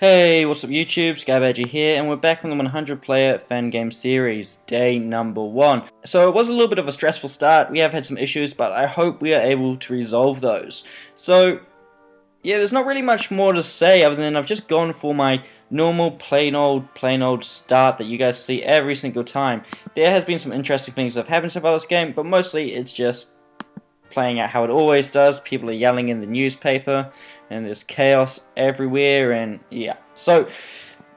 Hey, what's up YouTube? Skybadger here, and we're back on the 100 player fan game series, day number 1. So it was a little bit of a stressful start, we have had some issues, but I hope we are able to resolve those. So, yeah, there's not really much more to say other than I've just gone for my normal plain old start that you guys see every single time. There has been some interesting things that have happened so far this game, but mostly it's just playing out how it always does. People are yelling in the newspaper and there's chaos everywhere, and yeah. So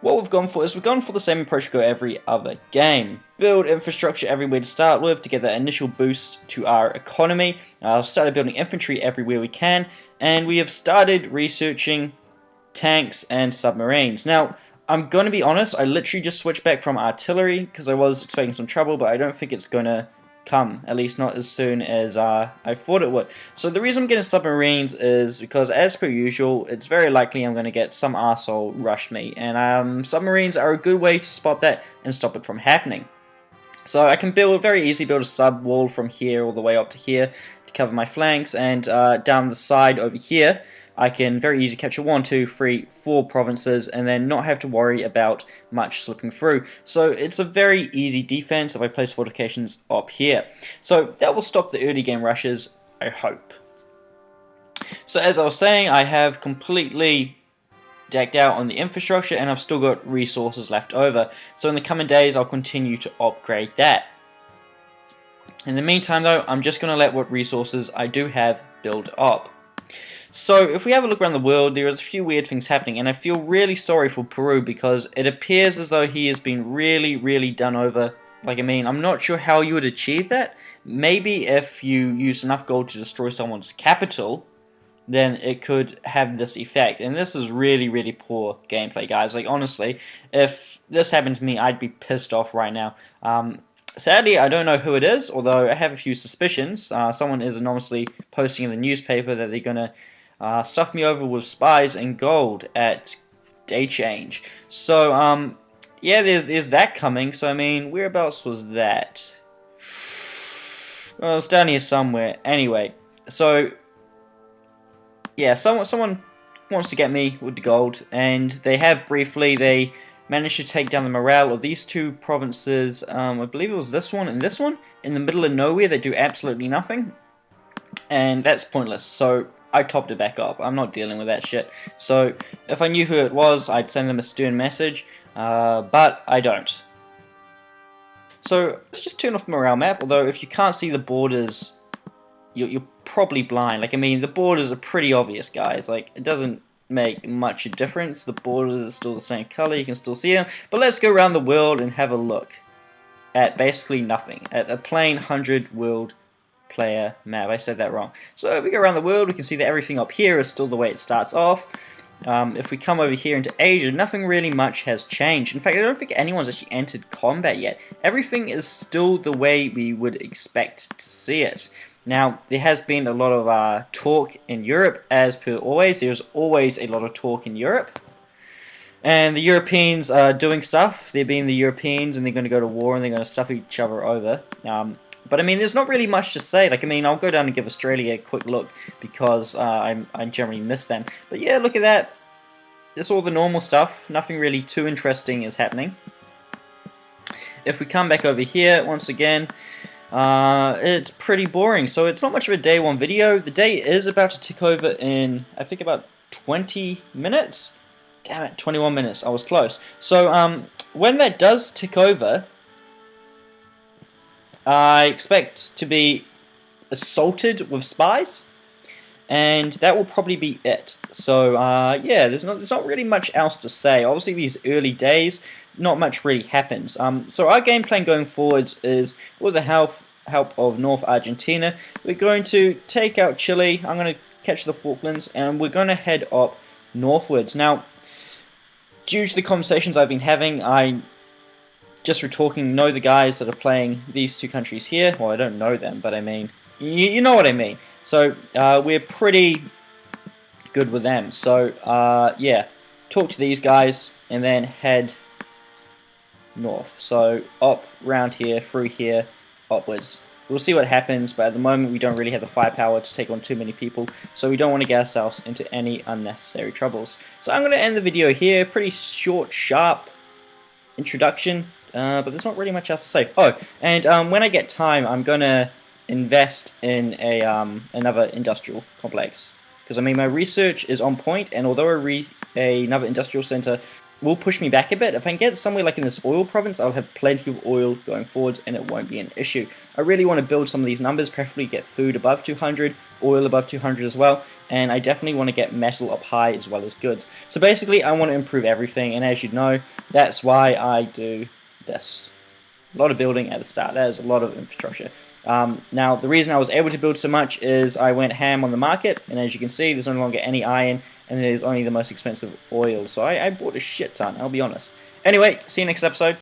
what we've gone for is we've gone for the same approach we go every other game. Build infrastructure everywhere to start with to get that initial boost to our economy. Started building infantry everywhere we can, and we have started researching tanks and submarines. Now, I'm going to be honest, I literally just switched back from artillery because I was expecting some trouble, but I don't think it's going to come, at least not as soon as I thought it would. So the reason I'm getting submarines is because, as per usual, it's very likely I'm going to get some arsehole rush me, and submarines are a good way to spot that and stop it from happening. So I can very easily build a sub wall from here all the way up to here to cover my flanks, and down the side over here I can very easily capture 1, 2, 3, 4 provinces and then not have to worry about much slipping through. So it's a very easy defense if I place fortifications up here. So that will stop the early game rushes, I hope. So as I was saying, I have completely decked out on the infrastructure and I've still got resources left over. So in the coming days I'll continue to upgrade that. In the meantime though, I'm just going to let what resources I do have build up. So if we have a look around the world, there is a few weird things happening, and I feel really sorry for Peru because it appears as though he has been really done over. Like, I'm not sure how you would achieve that. Maybe if you use enough gold to destroy someone's capital, then it could have this effect. And this is really poor gameplay, guys. Like, honestly, if this happened to me, I'd be pissed off right now. Sadly, I don't know who it is, although I have a few suspicions. Someone is anonymously posting in the newspaper that they're going to stuff me over with spies and gold at day change. So, yeah, there's that coming. So, whereabouts was that? Well, it's down here somewhere. Anyway, so, yeah, someone wants to get me with the gold, and they have briefly. They managed to take down the morale of these two provinces. I believe it was this one and this one, in the middle of nowhere. They do absolutely nothing, and that's pointless. So I topped it back up. I'm not dealing with that shit. So if I knew who it was, I'd send them a stern message, but I don't. So let's just turn off the morale map, although if you can't see the borders, you're probably blind. Like, the borders are pretty obvious, guys. Like, it doesn't make much a difference. The borders are still the same color, you can still see them. But let's go around the world and have a look at basically nothing. At a plain 100 world player map. I said that wrong. So if we go around the world, we can see that everything up here is still the way it starts off. If we come over here into Asia, nothing really much has changed. In fact, I don't think anyone's actually entered combat yet. Everything is still the way we would expect to see it. Now, there has been a lot of talk in Europe, as per always. There's always a lot of talk in Europe. And the Europeans are doing stuff. They're being the Europeans, and they're going to go to war, and they're going to stuff each other over. But there's not really much to say. Like, I'll go down and give Australia a quick look because I generally miss them. But yeah, look at that. It's all the normal stuff. Nothing really too interesting is happening. If we come back over here, once again, it's pretty boring. So it's not much of a day 1 video. The day is about to tick over in, I think, about 20 minutes. Damn it, 21 minutes. I was close. So when that does tick over, I expect to be assaulted with spies, and that will probably be it. So yeah, there's not really much else to say. Obviously, these early days, not much really happens. So our game plan going forwards is, with the help of North Argentina, we're going to take out Chile. I'm going to catch the Falklands, and we're going to head up northwards. Now, due to the conversations I've been having, I just for talking, know the guys that are playing these two countries here. Well, I don't know them, but you know what I mean. So we're pretty good with them. So yeah, talk to these guys and then head north. So up, round here, through here, upwards. We'll see what happens, but at the moment we don't really have the firepower to take on too many people, so we don't want to get ourselves into any unnecessary troubles. So I'm going to end the video here. Pretty short, sharp introduction, but there's not really much else to say. Oh, and when I get time, I'm going to invest in a another industrial complex. Because, I mean, my research is on point, and although another industrial center will push me back a bit, if I can get somewhere like in this oil province, I'll have plenty of oil going forwards, and it won't be an issue. I really want to build some of these numbers, preferably get food above 200, oil above 200 as well, and I definitely want to get metal up high as well as goods. So basically, I want to improve everything, and as you know, that's why I do this. A lot of building at the start. There's a lot of infrastructure. Now, the reason I was able to build so much is I went ham on the market, and as you can see, there's no longer any iron, and there's only the most expensive oil, so I bought a shit ton, I'll be honest. Anyway, see you next episode.